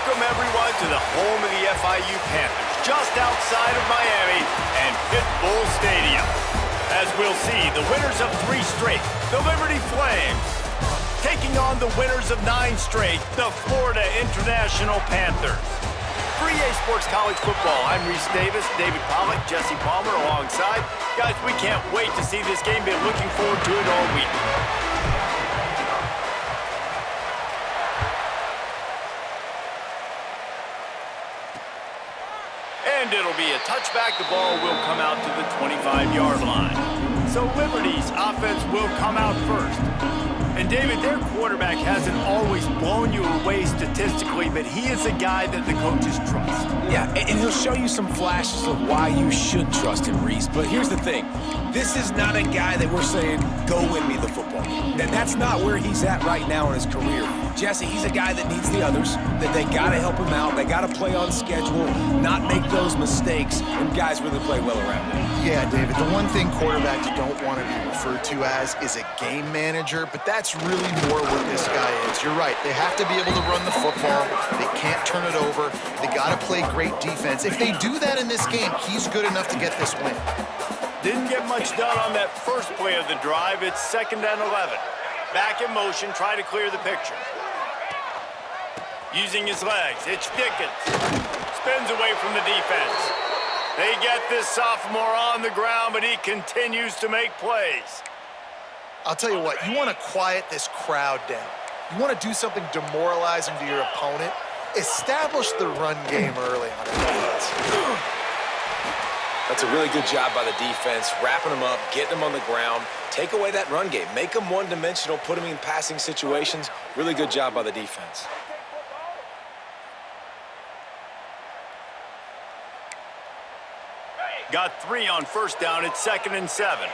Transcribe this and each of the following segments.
Welcome, everyone, to the home of the FIU Panthers, just outside of Miami and Pitbull Stadium. As we'll see, the winners of 3 straight, the Liberty Flames, taking on the winners of 9 straight, the Florida International Panthers. For EA Sports College Football, I'm Reese Davis, David Pollock, Jesse Palmer alongside. Guys, we can't wait to see this game. Been looking forward to it all week. And it'll be a touchback. The ball will come out to the 25-yard line. So Liberty's offense will come out first. And David, their quarterback hasn't always blown you away statistically, but he is a guy that the coaches trust. Yeah, and he'll show you some flashes of why you should trust him, Reese. But here's the thing. This is not a guy that we're saying, go win me the football game. That's not where he's at right now in his career. Jesse, he's a guy that needs the others, that they got to help him out. They got to play on schedule, not make those mistakes, and guys really play well around him. Yeah, David, the one thing quarterbacks don't want to be referred to as is a game manager, but that's really more what this guy is. You're right. They have to be able to run the football. They can't turn it over. They got to play great defense. If they do that in this game, he's good enough to get this win. Didn't get much done on that first play of the drive. It's 2nd and 11. Back in motion, try to clear the picture. Using his legs, it's Dickens. Spins away from the defense. They get this sophomore on the ground, but he continues to make plays. I'll tell you what, you want to quiet this crowd down. You want to do something demoralizing to your opponent. Establish the run game early on defense. That's a really good job by the defense, wrapping them up, getting them on the ground. Take away that run game. Make them one-dimensional, put them in passing situations. Really good job by the defense. Got 3 on first down. It's 2nd and 7.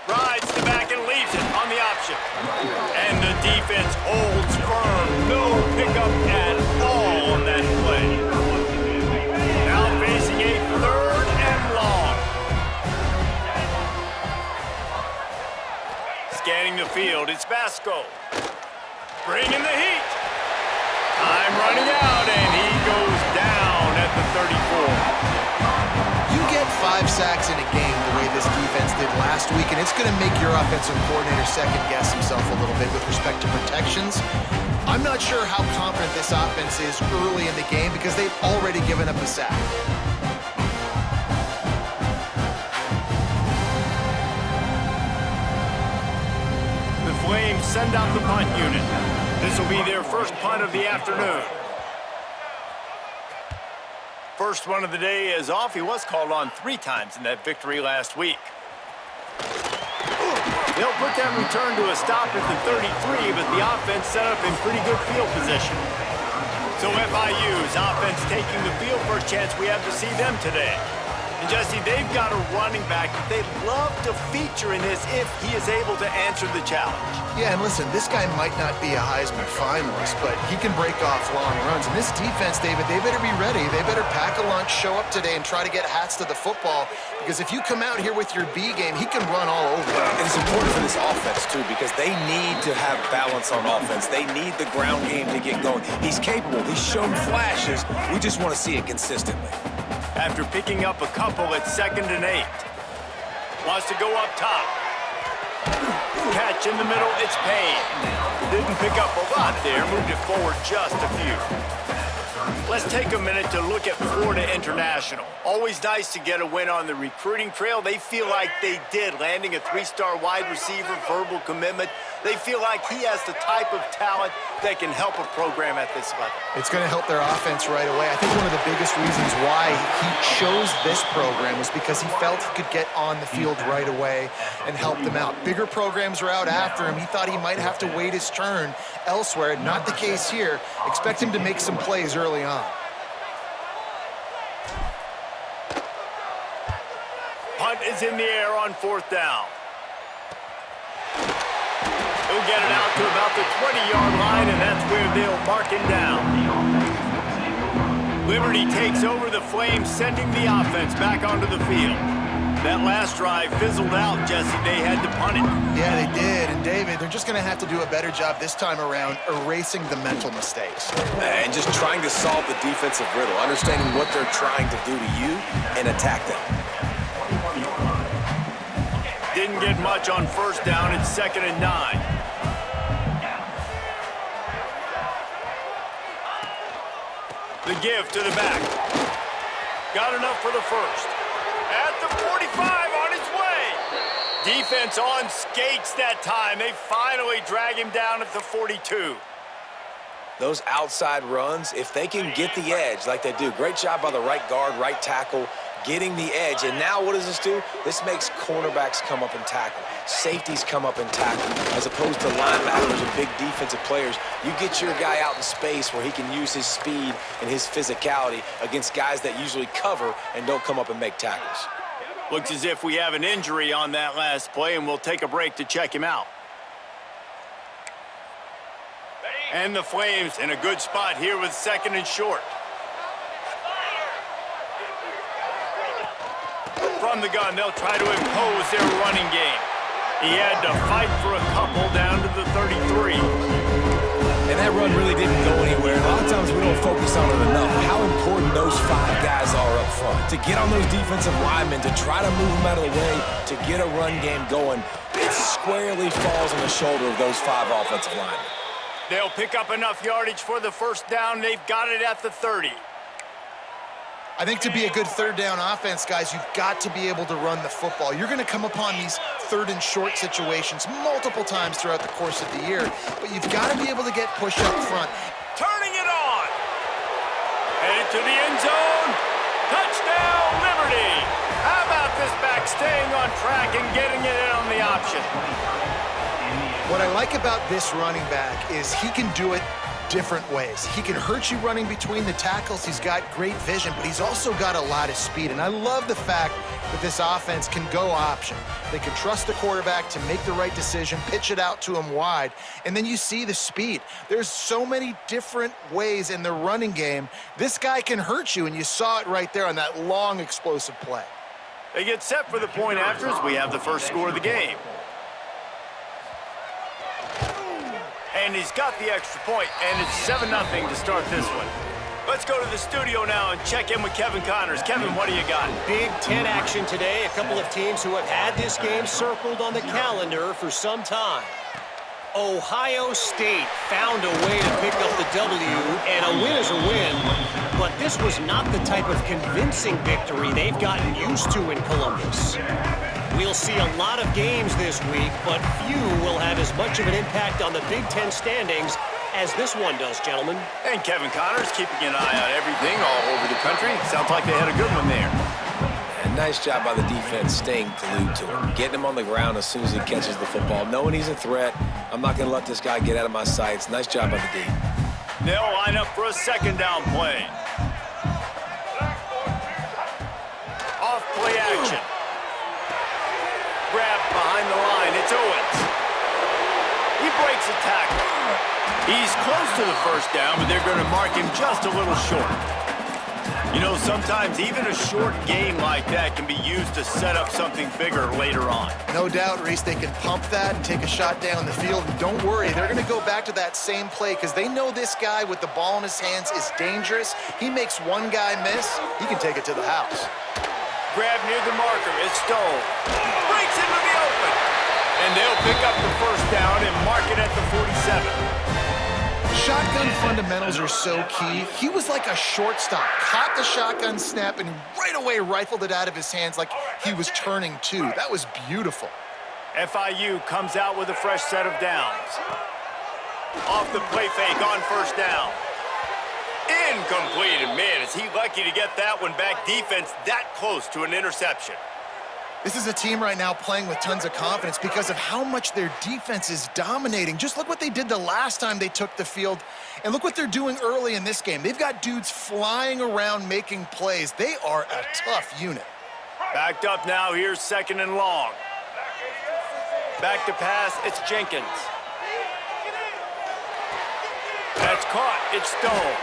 Rides the back and leaves it on the option. And the defense holds firm. No pickup at all on that play. Now facing a 3rd and long. Scanning the field, it's Vasco. Bringing the heat. Time running out, and he goes down at the 34. You get 5 sacks in a game the way this defense did last week, and it's going to make your offensive coordinator second-guess himself a little bit with respect to protections. I'm not sure how confident this offense is early in the game because they've already given up a sack. The Flames send out the punt unit. This will be their first punt of the afternoon. First one of the day is off. He was called on 3 times in that victory last week. They'll put that return to a stop at the 33, but the offense set up in pretty good field position. So FIU's offense taking the field. First chance we have to see them today. And Jesse, they've got a running back that they'd love to feature in this if he is able to answer the challenge. Yeah, and listen, this guy might not be a Heisman finalist, but he can break off long runs. And this defense, David, they better be ready. They better pack a lunch, show up today, and try to get hats to the football. Because if you come out here with your B game, he can run all over you. And it's important for this offense, too, because they need to have balance on offense. They need the ground game to get going. He's capable. He's shown flashes. We just want to see it consistently. After picking up a couple at 2nd and 8. Wants to go up top. Catch in the middle, it's Payne. Didn't pick up a lot there, moved it forward just a few. Let's take a minute to look at Florida International. Always nice to get a win on the recruiting trail. They feel like they did, landing a 3-star wide receiver, verbal commitment. They feel like he has the type of talent that can help a program at this level. It's going to help their offense right away. I think one of the biggest reasons why he chose this program was because he felt he could get on the field right away and help them out. Bigger programs are out after him. He thought he might have to wait his turn elsewhere. Not the case here. Expect him to make some plays early on. Punt is in the air on 4th down. He'll get it out to about the 20-yard line, and that's where they'll mark him down. Liberty takes over the Flames, sending the offense back onto the field. That last drive fizzled out, Jesse. They had to punt it. Yeah, they did. And David, they're just going to have to do a better job this time around erasing the mental mistakes. And just trying to solve the defensive riddle, understanding what they're trying to do to you and attack them. Didn't get much on first down. It's 2nd and 9. The give to the back. Got enough for the first. At the 45, on his way. Defense on skates that time. They finally drag him down at the 42. Those outside runs, if they can get the edge like they do, great job by the right guard, right tackle, getting the edge. And now what does this do? This makes cornerbacks come up and tackle. Safeties come up and tackle. As opposed to linebackers and big defensive players, you get your guy out in space where he can use his speed and his physicality against guys that usually cover and don't come up and make tackles. Looks as if we have an injury on that last play, and we'll take a break to check him out. And the Flames in a good spot here with 2nd and short. From the gun, they'll try to impose their running game. He had to fight for a couple down to the 33. And that run really didn't go anywhere. A lot of times we don't focus on it enough. How important those 5 guys are up front. To get on those defensive linemen, to try to move them out of the way, to get a run game going, it squarely falls on the shoulder of those 5 offensive linemen. They'll pick up enough yardage for the first down. They've got it at the 30. I think to be a good 3rd down offense, guys, you've got to be able to run the football. You're going to come upon these 3rd and short situations multiple times throughout the course of the year, but you've got to be able to get push up front. Turning it on. Headed to the end zone. Touchdown, Liberty. How about this back staying on track and getting it in on the option? What I like about this running back is he can do it different ways. He can hurt you running between the tackles. He's got great vision, but he's also got a lot of speed. And I love the fact that this offense can go option. They can trust the quarterback to make the right decision, pitch it out to him wide, and then you see the speed. There's so many different ways in the running game. This guy can hurt you, and you saw it right there on that long, explosive play. They get set for the point after as we have the first score of the game. And he's got the extra point, and it's 7-0 to start this one. Let's go to the studio now and check in with Kevin Connors. Kevin, what do you got? Big Ten action today. A couple of teams who have had this game circled on the calendar for some time. Ohio State found a way to pick up the W, and a win is a win. But this was not the type of convincing victory they've gotten used to in Columbus. We'll see a lot of games this week, but few will have as much of an impact on the Big Ten standings as this one does, gentlemen. And Kevin Connors keeping an eye on everything all over the country. Sounds like they had a good one there. And nice job by the defense staying glued to him, getting him on the ground as soon as he catches the football, knowing he's a threat. I'm not going to let this guy get out of my sights. Nice job by the D. They'll line up for a 2nd down play. Off play action. Grab behind the line. It's Owens. He breaks a tackle. He's close to the first down, but they're going to mark him just a little short. You know, sometimes even a short game like that can be used to set up something bigger later on. No doubt, Reese, they can pump that and take a shot down the field. And don't worry, they're going to go back to that same play because they know this guy with the ball in his hands is dangerous. He makes one guy miss, he can take it to the house. Grab near the marker. It's Stone. Breaks into the open. And they'll pick up the first down and mark it at the 47. Shotgun fundamentals are so key. He was like a shortstop, caught the shotgun snap and right away rifled it out of his hands like he was turning two. That was beautiful. FIU comes out with a fresh set of downs. Off the play fake on first down. Incomplete, and man, is he lucky to get that one back. Defense that close to an interception. This is a team right now playing with tons of confidence because of how much their defense is dominating. Just look what they did the last time they took the field, and look what they're doing early in this game. They've got dudes flying around making plays. They are a tough unit. Backed up now, here's 2nd and long. Back to pass, it's Jenkins. That's caught, it's Stone.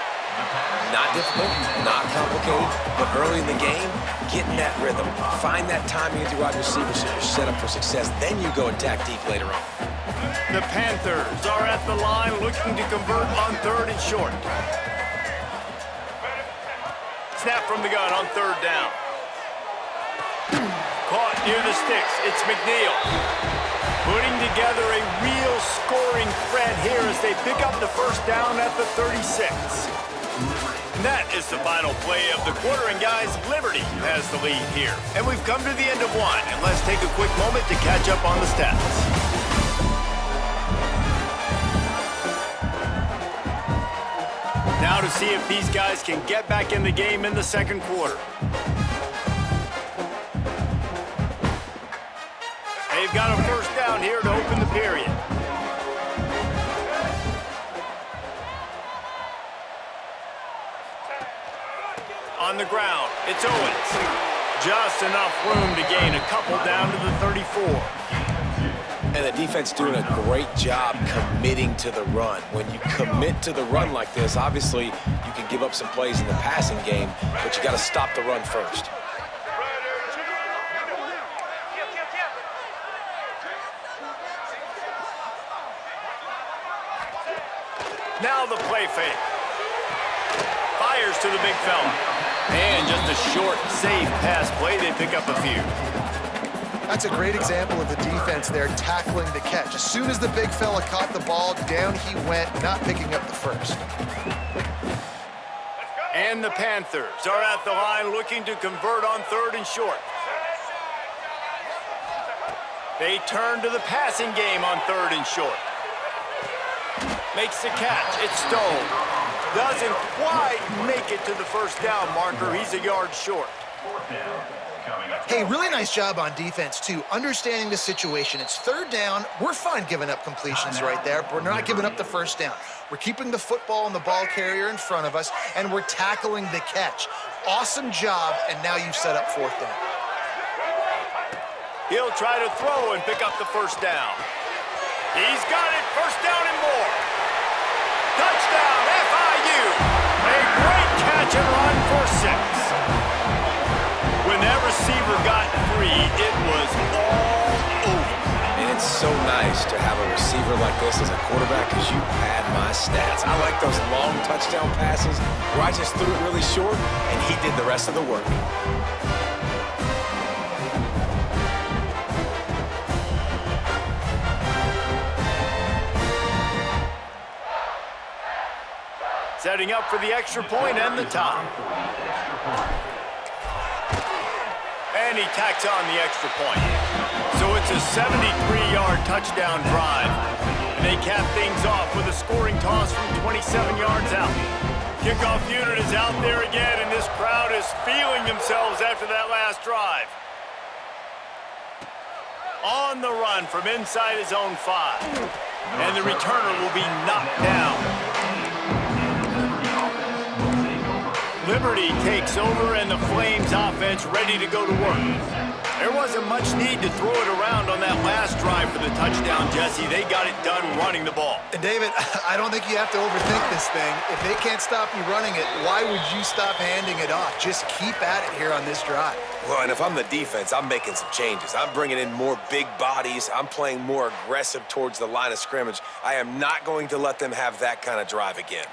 Not difficult, not complicated, but early in the game, get in that rhythm. Find that timing with your wide receiver so you're set up for success. Then you go attack deep later on. The Panthers are at the line looking to convert on 3rd and short. Snap from the gun on 3rd down. Caught near the sticks. It's McNeil. Putting together a real scoring threat here as they pick up the 1st down at the 36. And that is the final play of the quarter, and guys, Liberty has the lead here. And we've come to the end of one, and let's take a quick moment to catch up on the stats. Now to see if these guys can get back in the game in the 2nd quarter. They've got a 1st down here to open the period. On the ground, it's Owens. Just enough room to gain a couple down to the 34. And the defense doing a great job committing to the run. When you commit to the run like this, obviously you can give up some plays in the passing game, but you got to stop the run first. Now the play fake. Fires to the big fella. And just a short, safe pass play. They pick up a few. That's a great example of the defense there tackling the catch. As soon as the big fella caught the ball, down he went, not picking up the 1st. And the Panthers are at the line looking to convert on 3rd and short. They turn to the passing game on 3rd and short. Makes the catch. It's Stone. Doesn't quite make it to the 1st down marker. He's a yard short. Hey, really nice job on defense, too. Understanding the situation. It's 3rd down. We're fine giving up completions right there, but we're not giving up the 1st down. We're keeping the football and the ball carrier in front of us, and we're tackling the catch. Awesome job, and now you've set up 4th down. He'll try to throw and pick up the 1st down. He's got it. 1st down and more. Touchdown, FIU. A great catch and run for 6. When that receiver got free, it was all over. And it's so nice to have a receiver like this as a quarterback because you pad my stats. I like those long touchdown passes where I just threw it really short and he did the rest of the work. Setting up for the extra point and the top. And he tacks on the extra point. So it's a 73-yard touchdown drive. And they cap things off with a scoring toss from 27 yards out. Kickoff unit is out there again, and this crowd is feeling themselves after that last drive. On the run from inside his own 5. And the returner will be knocked down. Liberty takes over, and the Flames offense ready to go to work. There wasn't much need to throw it around on that last drive for the touchdown, Jesse. They got it done running the ball. And David, I don't think you have to overthink this thing. If they can't stop you running it, why would you stop handing it off? Just keep at it here on this drive. Well, and if I'm the defense, I'm making some changes. I'm bringing in more big bodies. I'm playing more aggressive towards the line of scrimmage. I am not going to let them have that kind of drive again.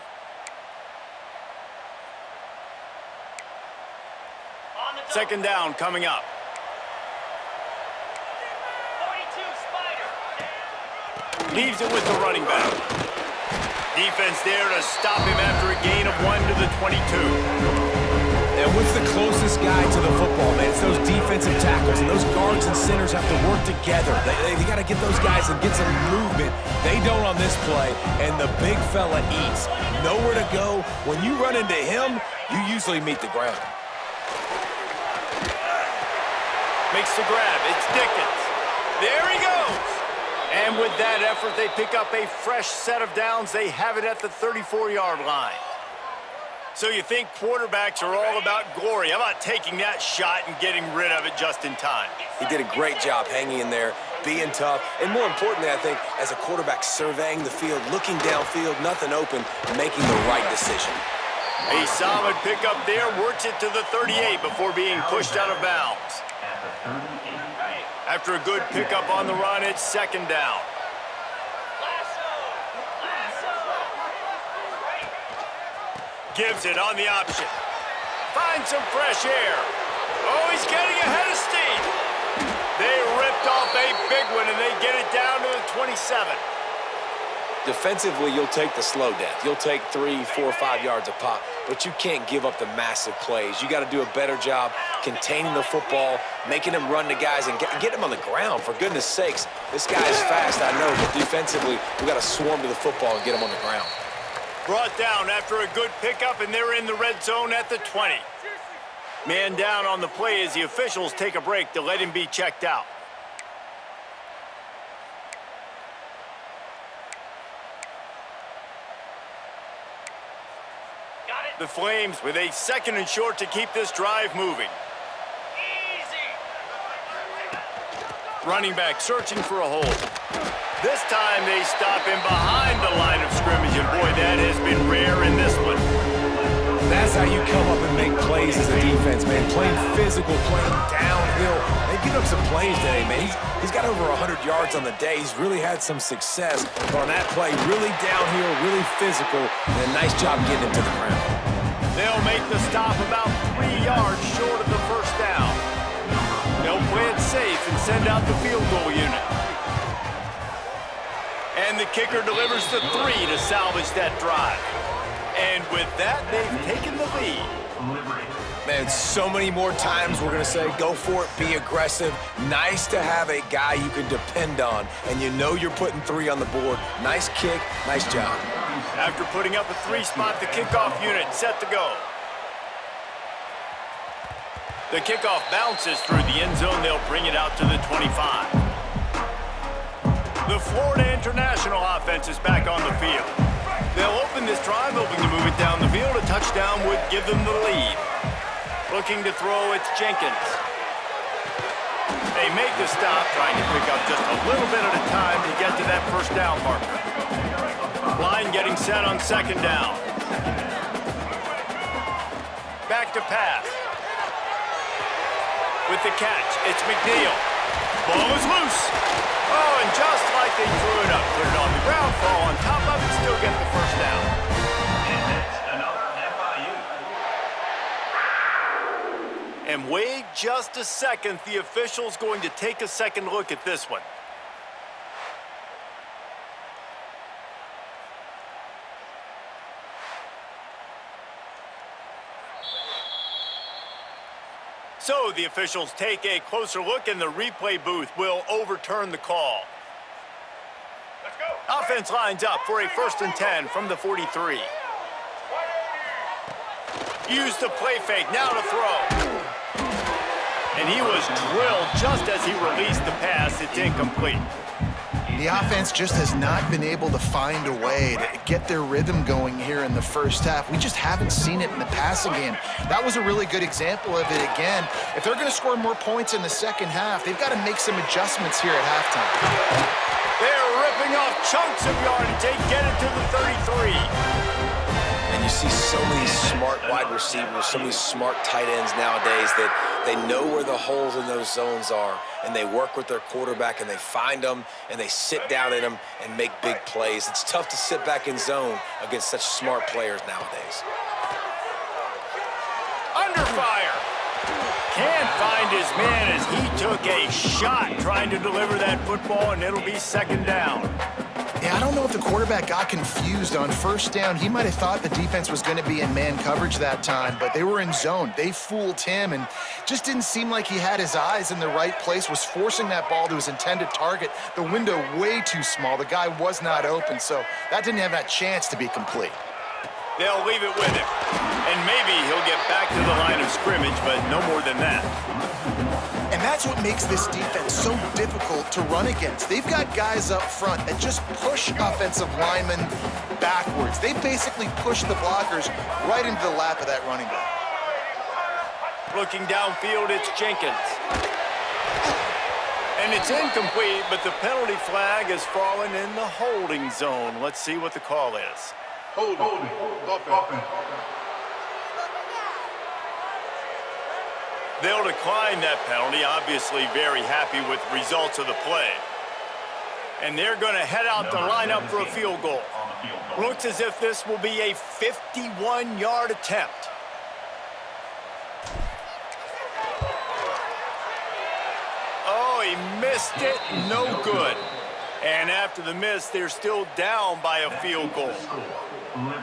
Second down coming up. 42 Spider. Leaves it with the running back. Defense there to stop him after a gain of 1 to the 22. And what's the closest guy to the football, man? It's those defensive tackles, and those guards and centers have to work together. They got to get those guys and get some movement. They don't on this play, and the big fella eats. Nowhere to go. When you run into him, you usually meet the ground. Makes the grab. It's Dickens. There he goes. And with that effort, they pick up a fresh set of downs. They have it at the 34-yard line. So you think quarterbacks are all about glory. How about taking that shot and getting rid of it just in time? He did a great job hanging in there, being tough, and more importantly, I think, as a quarterback surveying the field, looking downfield, nothing open, making the right decision. A solid pickup there, works it to the 38 before being pushed out of bounds. After a good pickup on the run, it's second down. Gives it on the option. Finds some fresh air. Oh, he's getting ahead of steam. They ripped off a big one, and they get it down to the 27. Defensively, you'll take the slow death. You'll take 3, 4, 5 yards a pop, but you can't give up the massive plays. You got to do a better job containing the football, making them run to guys, and get them on the ground. For goodness sakes, this guy is fast, I know, but defensively, we got to swarm to the football and get him on the ground. Brought down after a good pickup, and they're in the red zone at the 20. Man down on the play as the officials take a break to let him be checked out. The Flames with a 2nd and short to keep this drive moving. Running back searching for a hole. This time they stop him behind the line of scrimmage, and boy, that has been rare in this one. That's how you come up and make plays as a defense, man. Playing physical, playing downhill. They've given up some plays today, man. He's got over 100 yards on the day. He's really had some success on that play. Really downhill, really physical, and a nice job getting him to the ground. They'll make the stop about 3 yards short of the first down. They'll play it safe and send out the field goal unit. And the kicker delivers the 3 to salvage that drive. And with that, they've taken the lead. Man, so many more times we're going to say, go for it, be aggressive. Nice to have a guy you can depend on, and you know you're putting 3 on the board. Nice kick, nice job. After putting up a 3 spot, the kickoff unit set to go. The kickoff bounces through the end zone. They'll bring it out to the 25. The Florida International offense is back on the field. They'll open this drive, hoping to move it down the field. A touchdown would give them the lead. Looking to throw, it's Jenkins. They make the stop, trying to pick up just a little bit at a time to get to that first down marker. Line getting set on second down. Back to pass. With the catch, it's McNeil. Ball is loose. Oh, and just like they threw it up, put it on the ground, fall on top of it, still get the first down. And that's another FIU. And wait just a second. The official's going to take a second look at this one. So the officials take a closer look, and the replay booth will overturn the call. Let's go. Offense lines up for a 1st and 10 from the 43. Use the play fake, now to throw. And he was drilled just as he released the pass. It's incomplete. The offense just has not been able to find a way to get their rhythm going here in the first half. We just haven't seen it in the passing game. That was a really good example of it again. If they're going to score more points in the second half, they've got to make some adjustments here at halftime. They're ripping off chunks of yardage. They get it to the 33. And you see so many smart wide receivers, so many smart tight ends nowadays that they know where the holes in those zones are, and they work with their quarterback, and they find them, and they sit down in them and make big plays. It's tough to sit back in zone against such smart players nowadays. Under fire. Can't find his man as he took a shot trying to deliver that football, and it'll be second down. Yeah, I don't know if the quarterback got confused on first down. He might have thought the defense was going to be in man coverage that time, but they were in zone. They fooled him and just didn't seem like he had his eyes in the right place, was forcing that ball to his intended target. The window way too small. The guy was not open, so that didn't have that chance to be complete. They'll leave it with him, and maybe he'll get back to the line of scrimmage, but no more than that. And that's what makes this defense so difficult to run against. They've got guys up front that just push offensive linemen backwards. They basically push the blockers right into the lap of that running back. Looking downfield, it's Jenkins. And it's incomplete, but the penalty flag has fallen in the holding zone. Let's see what the call is. Holding. Offense. They'll decline that penalty, obviously very happy with the results of the play. And they're going to head out the lineup for a field goal. Looks as if this will be a 51-yard attempt. Oh, he missed it. No good. And after the miss, they're still down by a field goal.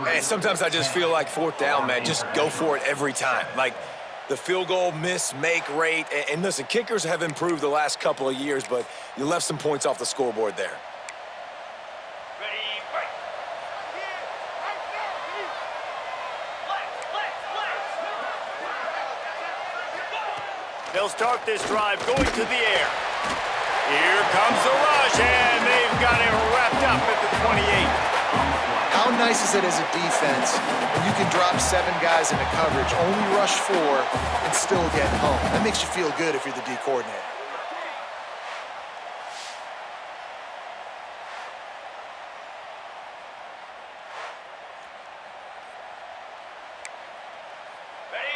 Hey, sometimes I just feel like fourth down, man. Just go for it every time. Like the field goal miss-make rate. And listen, kickers have improved the last couple of years, but you left some points off the scoreboard there. They'll start this drive going to the air. Here comes the rush, and they've got him wrapped up at the 28. How nice is it as a defense when you can drop 7 guys into coverage, only rush 4, and still get home? That makes you feel good if you're the D coordinator.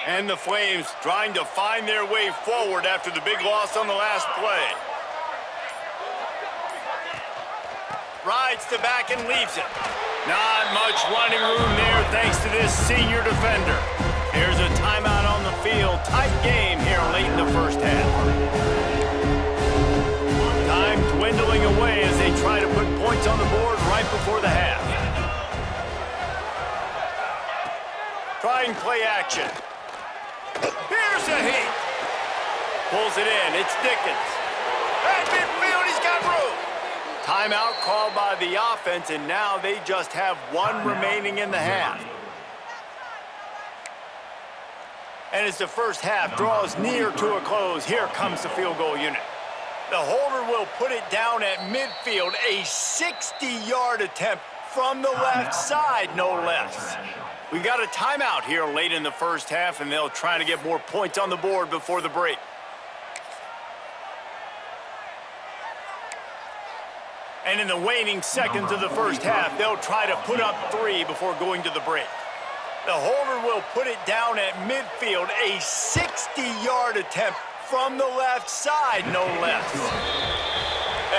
And the Flames trying to find their way forward after the big loss on the last play. Rides to back and leaves it. Not much running room there thanks to this senior defender. Here's a timeout on the field. Tight game here late in the first half. Time dwindling away as they try to put points on the board right before the half. Trying play action. Here's the heat. Pulls it in. It's Dickens. At midfield, he's got room. Timeout called by the offense, and now they just have 1 remaining in the half. And as the first half draws near to a close, here comes the field goal unit. The holder will put it down at midfield, a 60-yard attempt from the left side, no less. We've got a timeout here late in the first half, and they'll try to get more points on the board before the break. And in the waning seconds of the first half, they'll try to put up 3 before going to the break. The holder will put it down at midfield, a 60-yard attempt from the left side, no less.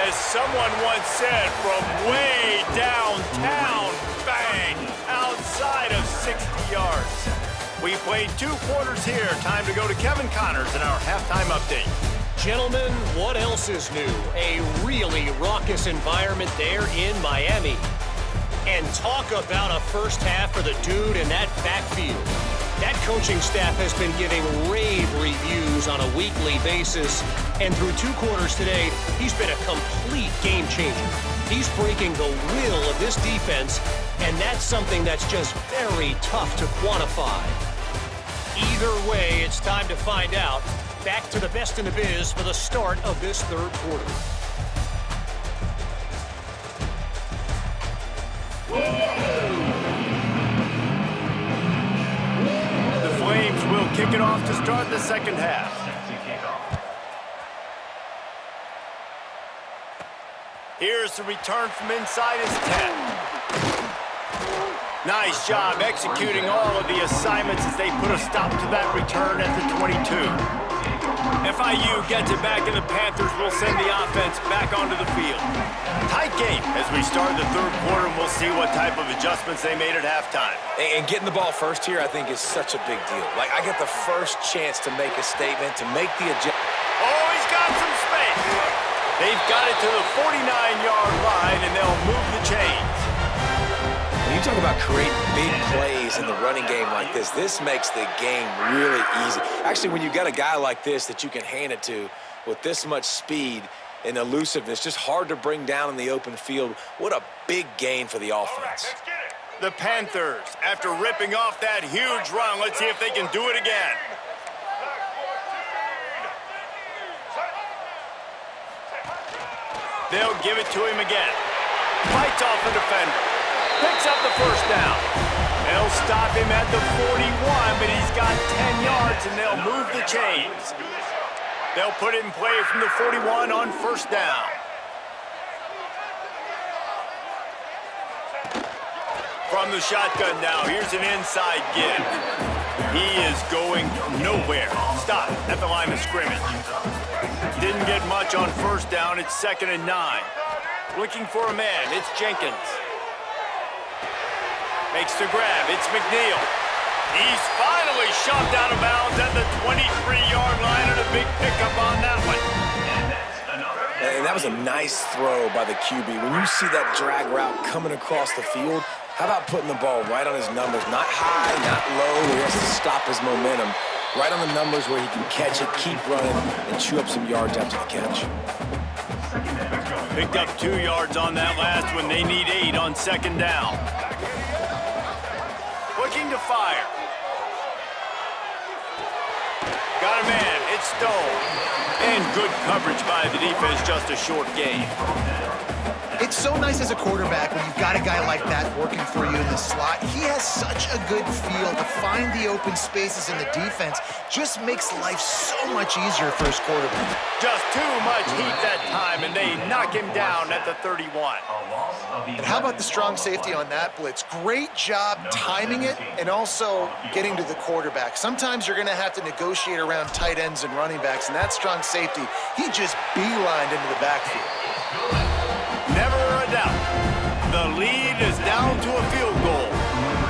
As someone once said, from way downtown, bang, outside of 60 yards. We played 2 quarters here. Time to go to Kevin Connors in our halftime update. Gentlemen, what else is new? A really raucous environment there in Miami. And talk about a first half for the dude in that backfield. That coaching staff has been giving rave reviews on a weekly basis. And through 2 quarters today, he's been a complete game changer. He's breaking the will of this defense, and that's something that's just very tough to quantify. Either way, it's time to find out. Back to the best in the biz for the start of this 3rd quarter. The Flames will kick it off to start the second half. Here's the return from inside his 10. Nice job executing all of the assignments as they put a stop to that return at the 22. FIU gets it back, and the Panthers will send the offense back onto the field. Tight game as we start the 3rd quarter, and we'll see what type of adjustments they made at halftime. And getting the ball first here, I think, is such a big deal. Like, I get the first chance to make a statement, to make the adjustment. Oh, he's got some space. They've got it to the 49-yard line, and they'll move the chains. When you talk about creating big plays in the running game like this makes the game really easy. Actually, when you got a guy like this that you can hand it to with this much speed and elusiveness, just hard to bring down in the open field, what a big gain for the offense. The Panthers, after ripping off that huge run, let's see if they can do it again. They'll give it to him again. Fights off the defender. Picks up the first down. They'll stop him at the 41, but he's got 10 yards, and they'll move the chains. They'll put it in play from the 41 on first down. From the shotgun now, here's an inside give. He is going nowhere. Stop at the line of scrimmage. Didn't get much on first down. It's 2nd and 9. Looking for a man. It's Jenkins. Makes the grab. It's McNeil. He's finally shoved out of bounds at the 23-yard line, and a big pickup on that one. And that was a nice throw by the QB. When you see that drag route coming across the field, how about putting the ball right on his numbers? Not high, not low, where he has to stop his momentum. Right on the numbers where he can catch it, keep running, and chew up some yards after the catch. Picked up 2 yards on that last one. They need 8 on 2nd down. Looking to fire. Got a man. It's Stone. And good coverage by the defense, just a short gain. It's so nice as a quarterback when you've got a guy like that working for you in the slot. He has such a good feel to find the open spaces in the defense. Just makes life so much easier for his quarterback. Just too much heat that time, and they knock him down at the 31. And how about the strong safety on that blitz? Great job timing it and also getting to the quarterback. Sometimes you're going to have to negotiate around tight ends and running backs, and that strong safety, he just beelined into the backfield. Never a doubt. The lead is down to a field goal.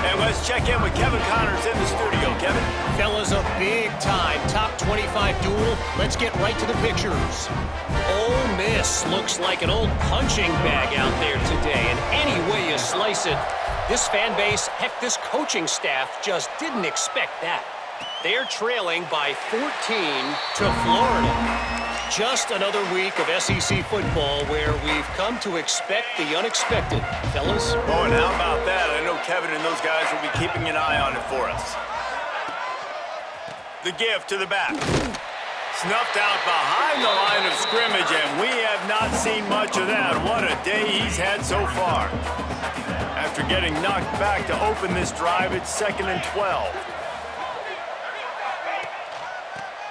And let's check in with Kevin Connors in the studio. Kevin? Fellas, a big-time top 25 duel. Let's get right to the pictures. Ole Miss looks like an old punching bag out there today. And any way you slice it, this fan base, heck, this coaching staff just didn't expect that. They're trailing by 14 to Florida. Just another week of SEC football where we've come to expect the unexpected. Fellas? Oh, and how about that? I know Kevin and those guys will be keeping an eye on it for us. The give to the back. Snuffed out behind the line of scrimmage, and we have not seen much of that. What a day he's had so far. After getting knocked back to open this drive, it's 2nd and 12.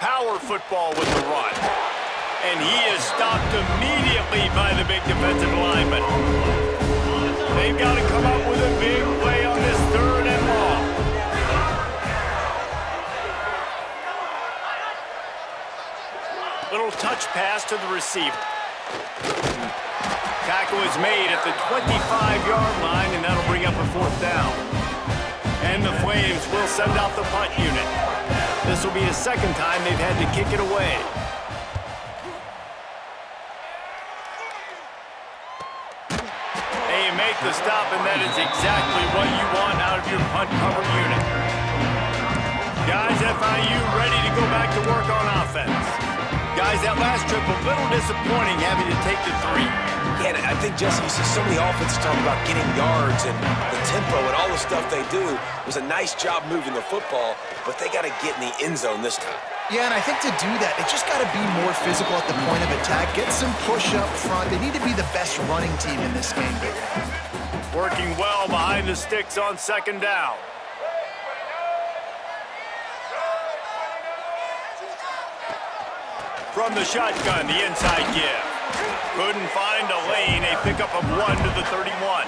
Power football with the run. And he is stopped immediately by the big defensive lineman. They've got to come up with a big play on this 3rd and long. Little touch pass to the receiver. Tackle is made at the 25-yard line, and that'll bring up a 4th down. And the Flames will send out the punt unit. This will be the 2nd time they've had to kick it away. Make the stop, and that is exactly what you want out of your punt cover unit. Guys, FIU ready to go back to work on offense. Guys, that last trip a little disappointing having to take the 3. Yeah, I think, Jesse, you see so many offenses talk about getting yards and the tempo and all the stuff they do. It was a nice job moving the football, but they got to get in the end zone this time. Yeah, and I think to do that, they just got to be more physical at the point of attack, get some push up front. They need to be the best running team in this game. Working well behind the sticks on 2nd down. From the shotgun, the inside give. Couldn't find a lane, a pickup of 1 to the 31.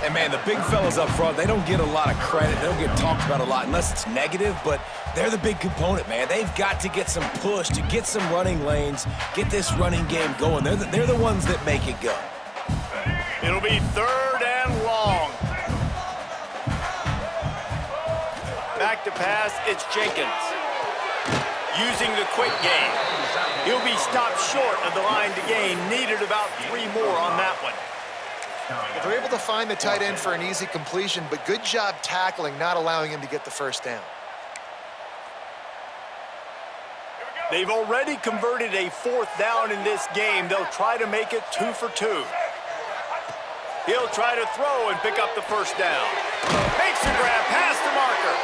And, man, the big fellas up front, they don't get a lot of credit. They don't get talked about a lot unless it's negative, but they're the big component, man. They've got to get some push to get some running lanes, get this running game going. They're the ones that make it go. It'll be 3rd and long. Back to pass, it's Jenkins. Using the quick game. He'll be stopped short of the line to gain. Needed about 3 more on that one. They're able to find the tight end for an easy completion, but good job tackling, not allowing him to get the 1st down. They've already converted a 4th down in this game. They'll try to make it 2 for 2. He'll try to throw and pick up the 1st down. Makes the grab past the marker.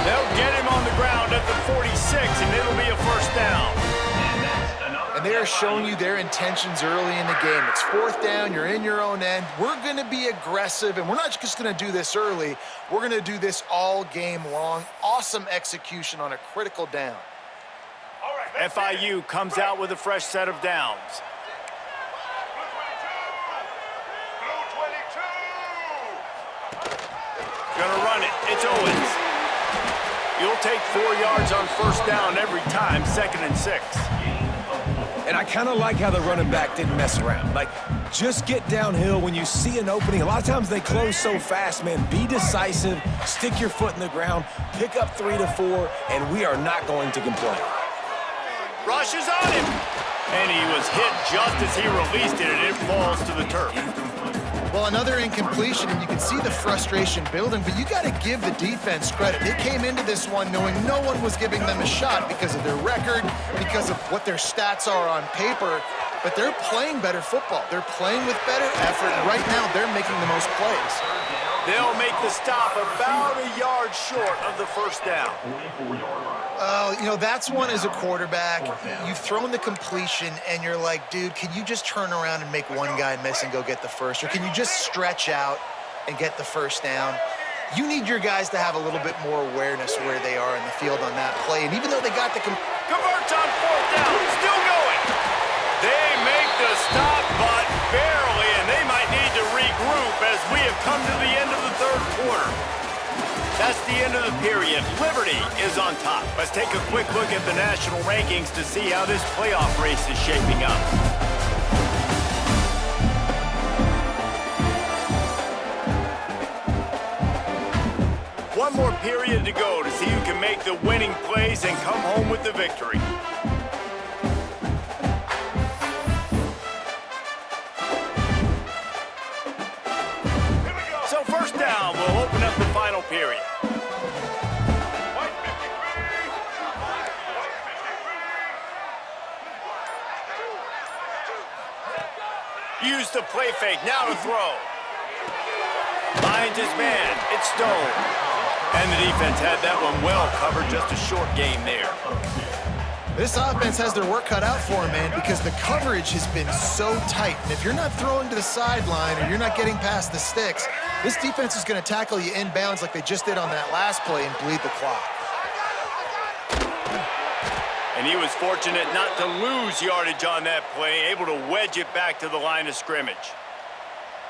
They'll get him on the ground at the 46, and it'll be a 1st down. And they are showing you their intentions early in the game. It's 4th down, you're in your own end. We're going to be aggressive, and we're not just going to do this early. We're going to do this all game long. Awesome execution on a critical down. FIU comes out with a fresh set of downs. Gonna run it. It's Owens. You'll take 4 yards on first down every time, 2nd and 6. And I kind of like how the running back didn't mess around. Like, just get downhill when you see an opening. A lot of times they close so fast, man. Be decisive, stick your foot in the ground, pick up 3 to 4, and we are not going to complain. Rushes on him. And he was hit just as he released it, and it falls to the turf. Well, another incompletion, and you can see the frustration building, but you got to give the defense credit. They came into this one knowing no one was giving them a shot because of their record, because of what their stats are on paper, but they're playing better football. They're playing with better effort, and right now they're making the most plays. They'll make the stop about a yard short of the first down. Oh, you know, that's one as a quarterback. You've thrown the completion, and you're like, dude, can you just turn around and make one guy miss and go get the first? Or can you just stretch out and get the first down? You need your guys to have a little bit more awareness where they are in the field on that play. And even though they got the... Converts on 4th down, still going. They make the stop, but barely, and they might need to regroup as we have come to the end of the 3rd quarter. That's the end of the period. Liberty is on top. Let's take a quick look at the national rankings to see how this playoff race is shaping up. One more period to go to see who can make the winning plays and come home with the victory. So first down will open up the final period. Use the play fake, now to throw. Finds his man, it's Stone. And the defense had that one well covered, just a short game there. This offense has their work cut out for them, man, because the coverage has been so tight. And if you're not throwing to the sideline or you're not getting past the sticks, this defense is going to tackle you inbounds like they just did on that last play and bleed the clock. And he was fortunate not to lose yardage on that play, able to wedge it back to the line of scrimmage.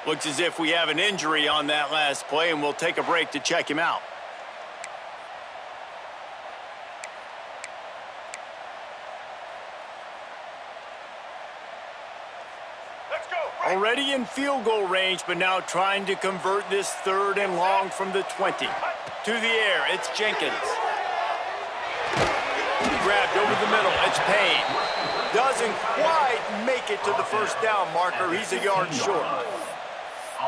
Looks as if we have an injury on that last play, and we'll take a break to check him out. Already in field goal range, but now trying to convert this 3rd and long from the 20. To the air, it's Jenkins. Grabbed over the middle, it's Payne. Doesn't quite make it to the first down marker. He's a yard short.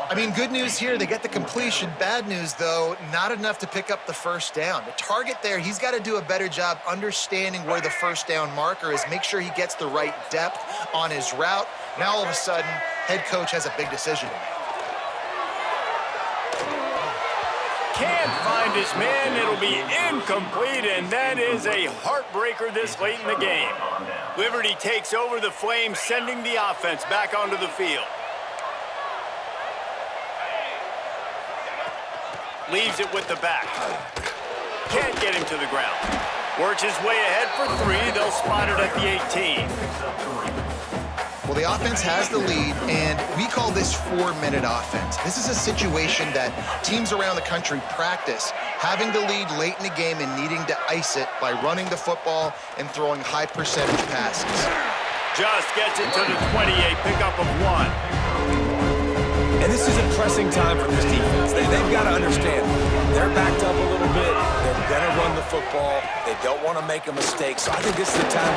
I mean, good news here, they get the completion. Bad news, though, not enough to pick up the first down. The target there, he's got to do a better job understanding where the first down marker is, make sure he gets the right depth on his route. Now, all of a sudden, head coach has a big decision to make. Can't find his man. It'll be incomplete, and that is a heartbreaker this late in the game. Liberty takes over the Flames, sending the offense back onto the field. Leaves it with the back. Can't get him to the ground. Works his way ahead for 3. They'll spot it at the 18. Well, the offense has the lead, and we call this 4-minute offense. This is a situation that teams around the country practice, having the lead late in the game and needing to ice it by running the football and throwing high-percentage passes. Just gets it to the 28, pickup of 1. And this is a pressing time for this defense. They've got to understand, they're backed up a little bit. They're going to run the football. They don't want to make a mistake. So I think this is the time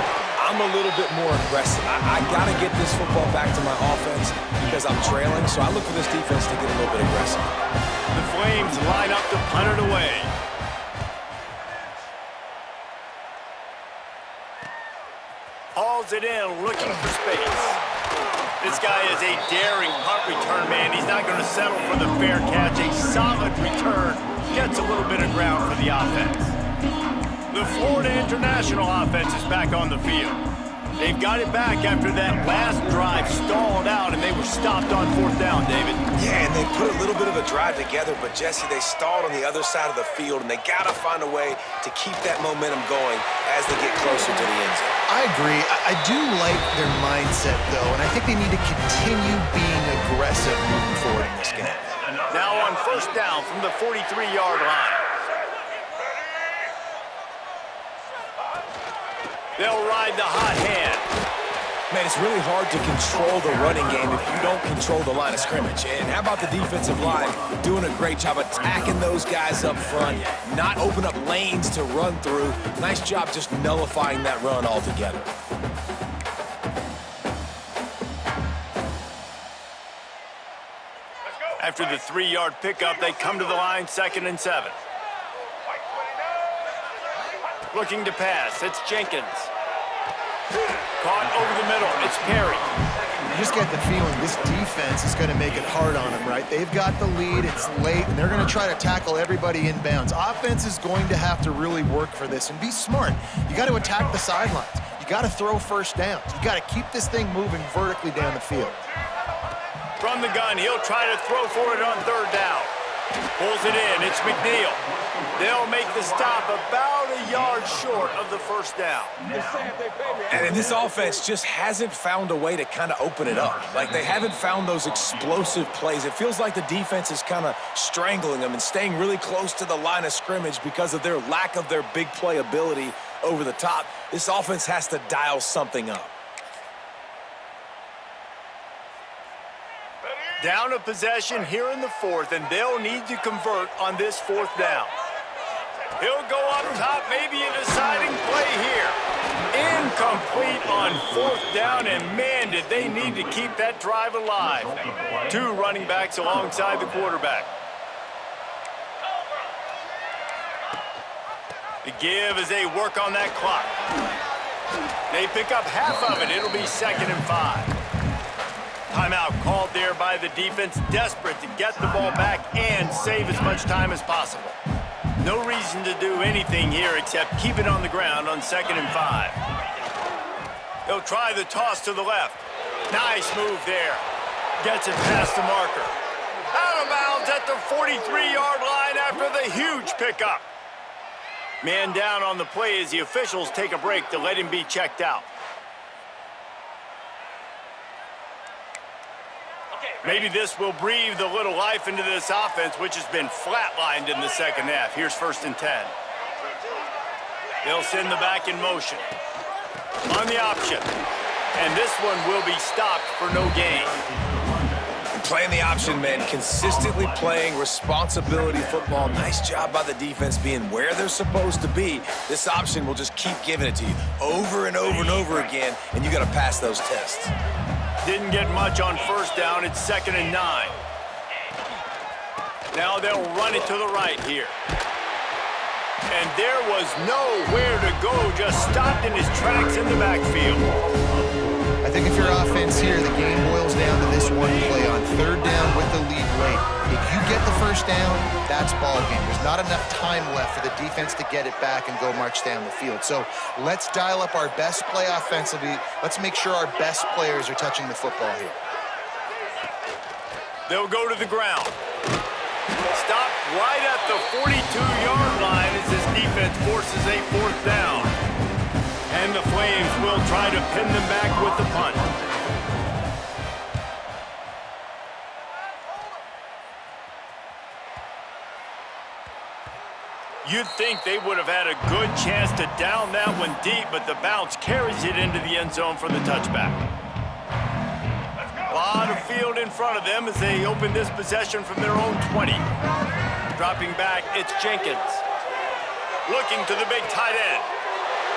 I'm a little bit more aggressive. I got to get this football back to my offense because I'm trailing. So I look for this defense to get a little bit aggressive. The Flames line up to punt it away. Hauls it in, looking for space. This guy is a daring punt return man. He's not going to settle for the fair catch. A solid return. Gets a little bit of ground for the offense. The Florida International offense is back on the field. They've got it back after that last drive stalled out, and they were stopped on 4th down, David. Yeah, and they put a little bit of a drive together, but, Jesse, they stalled on the other side of the field, and they got to find a way to keep that momentum going as they get closer to the end zone. I agree. I do like their mindset, though, and I think they need to continue being aggressive moving forward in this game. Now on 1st down from the 43-yard line. They'll ride the hot hand. Man, it's really hard to control the running game if you don't control the line of scrimmage. And how about the defensive line doing a great job attacking those guys up front, not open up lanes to run through. Nice job just nullifying that run altogether. After the 3-yard pickup, they come to the line, 2nd and 7. Looking to pass, it's Jenkins. Caught over the middle, it's Perry. You just get the feeling this defense is going to make it hard on them, right? They've got the lead, it's late, and they're going to try to tackle everybody inbounds. Offense is going to have to really work for this and be smart. You got to attack the sidelines. You got to throw first downs. You got to keep this thing moving vertically down the field. From the gun, he'll try to throw for it on 3rd down. Pulls it in, it's McNeil. They'll make the stop about a yard short of the 1st down. And this offense just hasn't found a way to kind of open it up. Like, they haven't found those explosive plays. It feels like the defense is kind of strangling them and staying really close to the line of scrimmage because of their lack of their big play ability over the top. This offense has to dial something up. Down a possession here in the 4th, and they'll need to convert on this 4th down. He'll go up top, maybe a deciding play here. Incomplete on 4th down, and man, did they need to keep that drive alive. 2 running backs alongside the quarterback. The give as they work on that clock. They pick up half of it. It'll be 2nd and 5. Timeout called there by the defense, desperate to get the ball back and save as much time as possible. No reason to do anything here except keep it on the ground on 2nd and 5. They'll try the toss to the left. Nice move there. Gets it past the marker. Out of bounds at the 43-yard line after the huge pickup. Man down on the play as the officials take a break to let him be checked out. Maybe this will breathe a little life into this offense, which has been flatlined in the 2nd half. Here's 1st and 10. They'll send the back in motion. On the option. And this one will be stopped for no gain. Playing the option, man, consistently playing responsibility football. Nice job by the defense being where they're supposed to be. This option will just keep giving it to you over and over and over again, and you got to pass those tests. Didn't get much on 1st down. It's 2nd and 9. Now they'll run it to the right here. And there was nowhere to go, just stopped in his tracks in the backfield. I think if your offense here, the game boils down to this one play on 3rd down with the lead late. If you get the 1st down, that's ball game. There's not enough time left for the defense to get it back and go march down the field. So let's dial up our best play offensively. Let's make sure our best players are touching the football here. They'll go to the ground. Stop right at the 42-yard line as this defense forces a 4th down. And the Flames will try to pin them back with the punt. You'd think they would have had a good chance to down that one deep, but the bounce carries it into the end zone for the touchback. A lot of field in front of them as they open this possession from their own 20. Dropping back, it's Jenkins. Looking to the big tight end.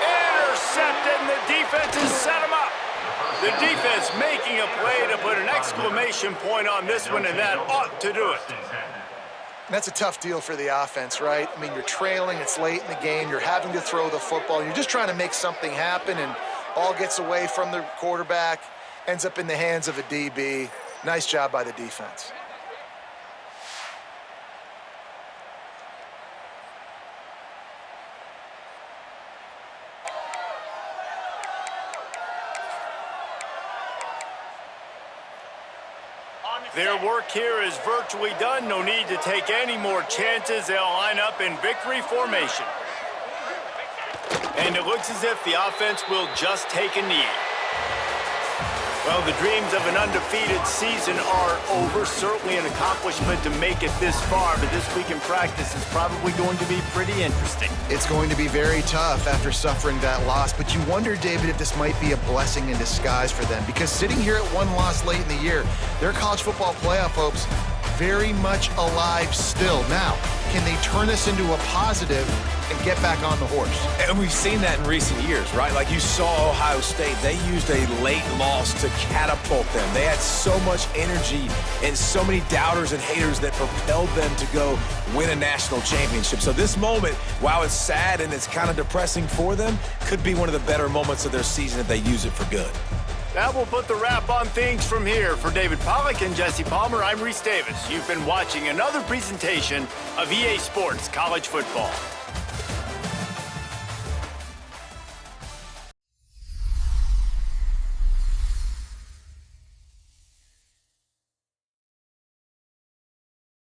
Intercepted, and the defense has set him up. The defense making a play to put an exclamation point on this one, and that ought to do it. That's a tough deal for the offense, right? I mean, you're trailing, it's late in the game, you're having to throw the football, you're just trying to make something happen, and ball gets away from the quarterback, ends up in the hands of a DB. Nice job by the defense. Their work here is virtually done. No need to take any more chances. They'll line up in victory formation. And it looks as if the offense will just take a knee. Well, the dreams of an undefeated season are over. Certainly an accomplishment to make it this far, but this week in practice is probably going to be pretty interesting. It's going to be very tough after suffering that loss, but you wonder, David, if this might be a blessing in disguise for them, because sitting here at one loss late in the year, their college football playoff hopes very much alive still. Now, can they turn this into a positive and get back on the horse? And we've seen that in recent years, right? Like you saw Ohio State, they used a late loss to catapult them. They had so much energy and so many doubters and haters that propelled them to go win a national championship. So this moment, while it's sad and it's kind of depressing for them, could be one of the better moments of their season if they use it for good. That will put the wrap on things from here. For David Pollack and Jesse Palmer, I'm Reese Davis. You've been watching another presentation of EA Sports College Football.